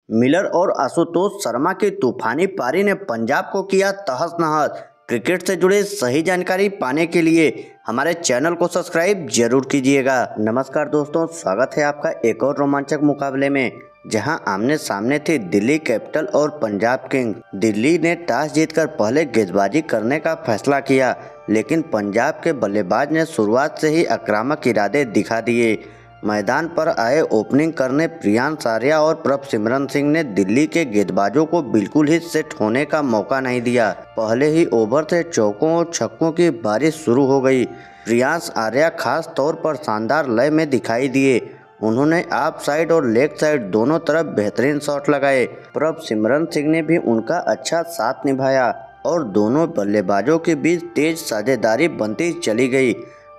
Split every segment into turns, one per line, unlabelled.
Miller और आशुतोष शर्मा की तूफानी पारी ने पंजाब को किया तहस नहस। क्रिकेट से जुड़े सही जानकारी पाने के लिए हमारे चैनल को सब्सक्राइब जरूर कीजिएगा। नमस्कार दोस्तों, स्वागत है आपका एक और रोमांचक मुकाबले में, जहां आमने सामने थी दिल्ली कैपिटल और पंजाब किंग। दिल्ली ने टॉस जीतकर पहले गेंदबाजी करने का फैसला किया, लेकिन पंजाब के बल्लेबाज ने शुरुआत से ही आक्रामक इरादे दिखा दिए। मैदान पर आए ओपनिंग करने प्रियांश आर्या और प्रभसिमरन सिंह ने दिल्ली के गेंदबाजों को बिल्कुल ही सेट होने का मौका नहीं दिया। पहले ही ओवर से चौकों और छक्कों की बारिश शुरू हो गई। प्रियांश आर्या खास तौर पर शानदार लय में दिखाई दिए। उन्होंने ऑफ साइड और लेग साइड दोनों तरफ बेहतरीन शॉट लगाए। प्रभसिमरन सिंह ने भी उनका अच्छा साथ निभाया और दोनों बल्लेबाजों के बीच तेज साझेदारी बनती चली गई।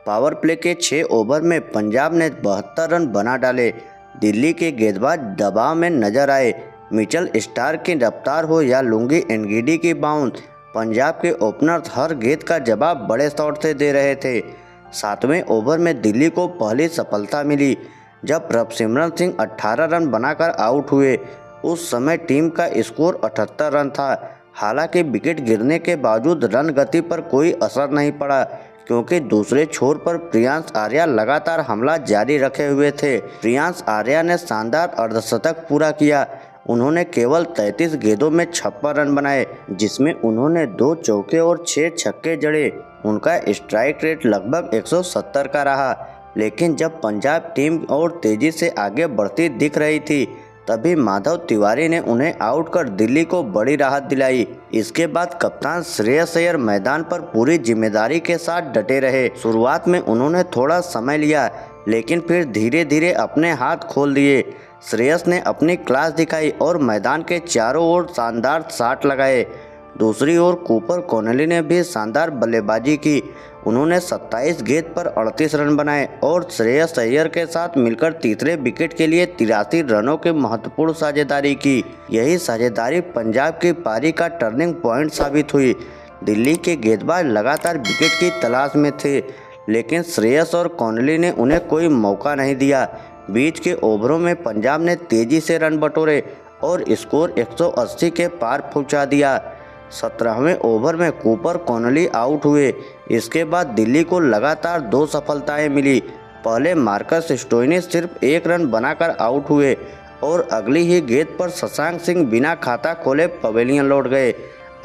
पावर प्ले के 6 ओवर में पंजाब ने 72 रन बना डाले। दिल्ली के गेंदबाज दबाव में नजर आए। मिचेल स्टार्क की रफ्तार हो या लुंगी एनगिडी की बाउंस, पंजाब के ओपनर्स हर गेंद का जवाब बड़े शॉट से दे रहे थे। 7वें ओवर में दिल्ली को पहली सफलता मिली, जब प्रभसिमरन सिंह 18 रन बनाकर आउट हुए। उस समय टीम का स्कोर 78 रन था। हालांकि विकेट गिरने के बावजूद रन गति पर कोई असर नहीं पड़ा, क्योंकि दूसरे छोर पर प्रियांश आर्या लगातार हमला जारी रखे हुए थे। प्रियांश आर्या ने शानदार अर्धशतक पूरा किया। उन्होंने केवल 33 गेंदों में 56 रन बनाए, जिसमें उन्होंने 2 चौके और 6 छक्के जड़े। उनका स्ट्राइक रेट लगभग 170 का रहा। लेकिन जब पंजाब टीम और तेजी से आगे बढ़ती दिख रही थी, तभी माधव तिवारी ने उन्हें आउट कर दिल्ली को बड़ी राहत दिलाई। इसके बाद कप्तान श्रेयस अय्यर मैदान पर पूरी जिम्मेदारी के साथ डटे रहे। शुरुआत में उन्होंने थोड़ा समय लिया, लेकिन फिर धीरे धीरे अपने हाथ खोल दिए। श्रेयस ने अपनी क्लास दिखाई और मैदान के चारों ओर शानदार शॉट लगाए। दूसरी ओर कूपर कॉनली ने भी शानदार बल्लेबाजी की। उन्होंने 27 गेंद पर 38 रन बनाए और श्रेयस अय्यर के साथ मिलकर तीसरे विकेट के लिए 83 रनों की महत्वपूर्ण साझेदारी की। यही साझेदारी पंजाब की पारी का टर्निंग पॉइंट साबित हुई। दिल्ली के गेंदबाज लगातार विकेट की तलाश में थे, लेकिन श्रेयस और कॉनली ने उन्हें कोई मौका नहीं दिया। बीच के ओवरों में पंजाब ने तेजी से रन बटोरे और स्कोर 180 के पार पहुंचा दिया। 17वें ओवर में कूपर कॉनली आउट हुए। इसके बाद दिल्ली को लगातार 2 सफलताएं मिली। पहले मार्कस स्टोइनिस सिर्फ 1 रन बनाकर आउट हुए और अगली ही गेंद पर शशांक सिंह बिना खाता खोले पवेलियन लौट गए।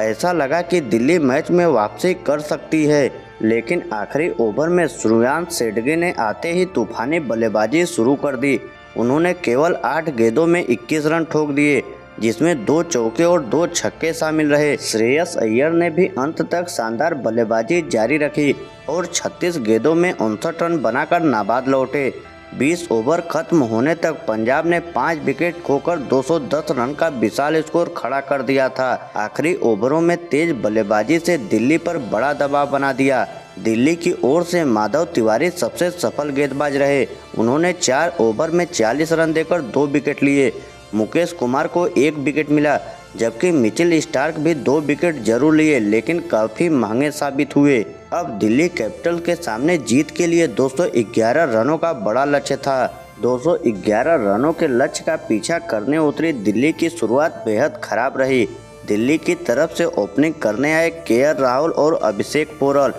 ऐसा लगा कि दिल्ली मैच में वापसी कर सकती है, लेकिन आखिरी ओवर में सूर्यवंशी शेडगे ने आते ही तूफानी बल्लेबाजी शुरू कर दी। उन्होंने केवल 8 गेंदों में 21 रन ठोक दिए, जिसमें 2 चौके और 2 छक्के शामिल रहे। श्रेयस अय्यर ने भी अंत तक शानदार बल्लेबाजी जारी रखी और 36 गेंदों में 59 रन बनाकर नाबाद लौटे। 20 ओवर खत्म होने तक पंजाब ने 5 विकेट खोकर 210 रन का विशाल स्कोर खड़ा कर दिया था। आखिरी ओवरों में तेज बल्लेबाजी से दिल्ली पर बड़ा दबाव बना दिया। दिल्ली की ओर से माधव तिवारी सबसे सफल गेंदबाज रहे। उन्होंने 4 ओवर में 40 रन देकर 2 विकेट लिए। मुकेश कुमार को 1 विकेट मिला, जबकि मिचेल स्टार्क भी 2 विकेट जरूर लिए, लेकिन काफी महंगे साबित हुए। अब दिल्ली कैपिटल के सामने जीत के लिए 211 रनों का बड़ा लक्ष्य था। 211 रनों के लक्ष्य का पीछा करने उतरी दिल्ली की शुरुआत बेहद खराब रही। दिल्ली की तरफ से ओपनिंग करने आए केएल राहुल और अभिषेक पोरल।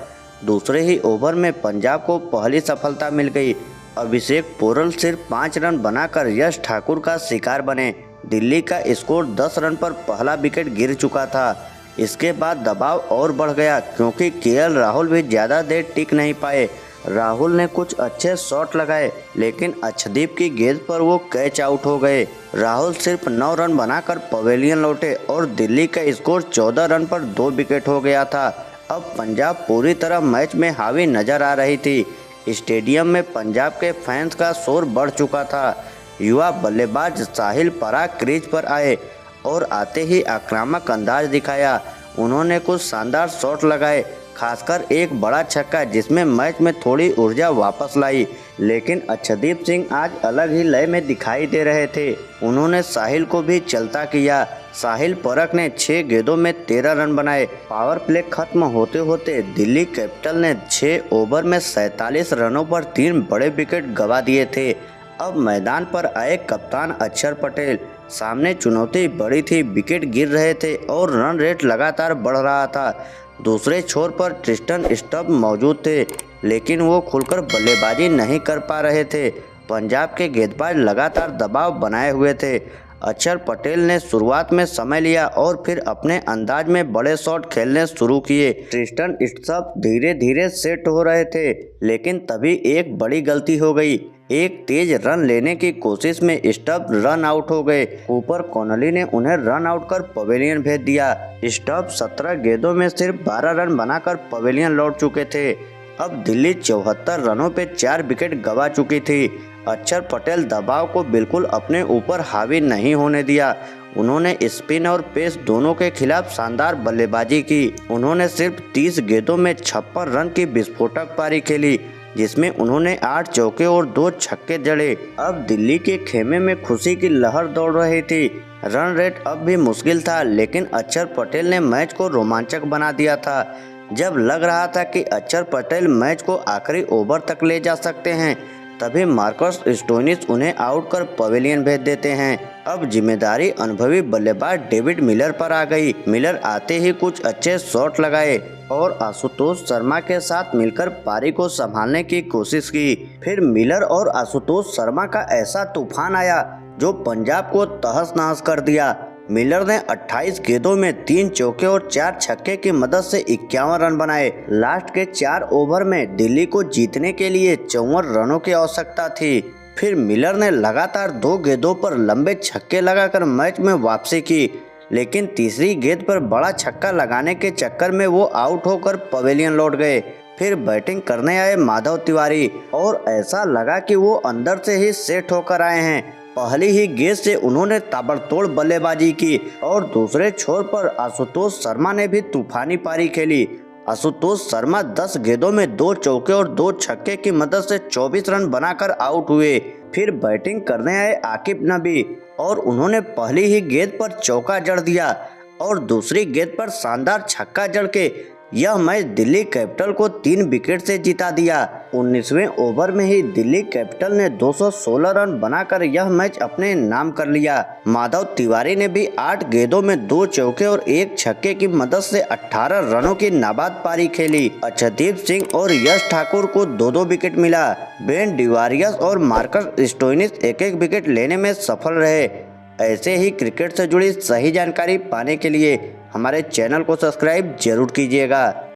दूसरे ही ओवर में पंजाब को पहली सफलता मिल गई। अभिषेक पोरल सिर्फ 5 रन बनाकर यश ठाकुर का शिकार बने। दिल्ली का स्कोर 10 रन पर पहला विकेट गिर चुका था। इसके बाद दबाव और बढ़ गया, क्योंकि केएल राहुल भी ज़्यादा देर टिक नहीं पाए। राहुल ने कुछ अच्छे शॉट लगाए, लेकिन अर्शदीप की गेंद पर वो कैच आउट हो गए। राहुल सिर्फ 9 रन बनाकर पवेलियन लौटे और दिल्ली का स्कोर 14 रन पर 2 विकेट हो गया था। अब पंजाब पूरी तरह मैच में हावी नजर आ रही थी। स्टेडियम में पंजाब के फैंस का शोर बढ़ चुका था। युवा बल्लेबाज साहिल पराग क्रीज पर आए और आते ही आक्रामक अंदाज दिखाया। उन्होंने कुछ शानदार शॉट लगाए, खासकर एक बड़ा छक्का जिसमें मैच में थोड़ी ऊर्जा वापस लाई। लेकिन अर्शदीप सिंह आज अलग ही लय में दिखाई दे रहे थे। उन्होंने साहिल को भी चलता किया। साहिल परख ने 6 गेंदों में 13 रन बनाए। पावर प्ले खत्म होते होते दिल्ली कैपिटल ने 6 ओवर में 47 रनों पर 3 बड़े विकेट गंवा दिए थे। अब मैदान पर आए कप्तान अक्षर पटेल। सामने चुनौती बड़ी थी, विकेट गिर रहे थे और रन रेट लगातार बढ़ रहा था। दूसरे छोर पर ट्रिस्टन स्टब मौजूद थे, लेकिन वो खुलकर बल्लेबाजी नहीं कर पा रहे थे। पंजाब के गेंदबाज लगातार दबाव बनाए हुए थे। अक्षर पटेल ने शुरुआत में समय लिया और फिर अपने अंदाज में बड़े शॉट खेलने शुरू किए। ट्रिस्टन स्टब धीरे धीरे सेट हो रहे थे, लेकिन तभी एक बड़ी गलती हो गई। एक तेज रन लेने की कोशिश में स्टब रन आउट हो गए। ऊपर कॉनली ने उन्हें रन आउट कर पवेलियन भेज दिया। स्टब 17 गेंदों में सिर्फ 12 रन बनाकर पवेलियन लौट चुके थे। अब दिल्ली 74 रनों पे 4 विकेट गंवा चुकी थी। अक्षर पटेल दबाव को बिल्कुल अपने ऊपर हावी नहीं होने दिया। उन्होंने स्पिन और पेस दोनों के खिलाफ शानदार बल्लेबाजी की। उन्होंने सिर्फ 30 गेंदों में 56 रन की विस्फोटक पारी खेली, जिसमें उन्होंने 8 चौके और 2 छक्के जड़े। अब दिल्ली के खेमे में खुशी की लहर दौड़ रही थी। रन रेट अब भी मुश्किल था, लेकिन अक्षर पटेल ने मैच को रोमांचक बना दिया था। जब लग रहा था कि अक्षर पटेल मैच को आखिरी ओवर तक ले जा सकते हैं, तभी मार्कस स्टोइनिस उन्हें आउट कर पवेलियन भेज देते हैं। अब जिम्मेदारी अनुभवी बल्लेबाज डेविड मिलर पर आ गई। मिलर आते ही कुछ अच्छे शॉट लगाए और आशुतोष शर्मा के साथ मिलकर पारी को संभालने की कोशिश की। फिर मिलर और आशुतोष शर्मा का ऐसा तूफान आया जो पंजाब को तहस नहस कर दिया। मिलर ने 28 गेंदों में 3 चौके और 4 छक्के की मदद से 51 रन बनाए। लास्ट के 4 ओवर में दिल्ली को जीतने के लिए 54 रनों की आवश्यकता थी। फिर मिलर ने लगातार 2 गेंदों पर लंबे छक्के लगाकर मैच में वापसी की, लेकिन तीसरी गेंद पर बड़ा छक्का लगाने के चक्कर में वो आउट होकर पवेलियन लौट गए। फिर बैटिंग करने आए माधव तिवारी और ऐसा लगा कि वो अंदर से ही सेट होकर आए हैं। पहली ही गेंद से उन्होंने ताबड़तोड़ बल्लेबाजी की और दूसरे छोर पर आशुतोष शर्मा ने भी तूफानी पारी खेली। आशुतोष शर्मा 10 गेंदों में 2 चौके और 2 छक्के की मदद से 24 रन बनाकर आउट हुए। फिर बैटिंग करने आए आकिब नबी और उन्होंने पहली ही गेंद पर चौका जड़ दिया और दूसरी गेंद पर शानदार छक्का जड़ के यह मैच दिल्ली कैपिटल को 3 विकेट से जिता दिया। 19वें ओवर में ही दिल्ली कैपिटल ने 216 रन बनाकर यह मैच अपने नाम कर लिया। माधव तिवारी ने भी 8 गेंदों में 2 चौके और 1 छक्के की मदद से 18 रनों की नाबाद पारी खेली। अर्शदीप सिंह और यश ठाकुर को 2-2 विकेट मिला। बेन डिवारियस और मार्कस स्टोइनिस 1-1 विकेट लेने में सफल रहे। ऐसे ही क्रिकेट से जुड़ी सही जानकारी पाने के लिए हमारे चैनल को सब्सक्राइब जरूर कीजिएगा।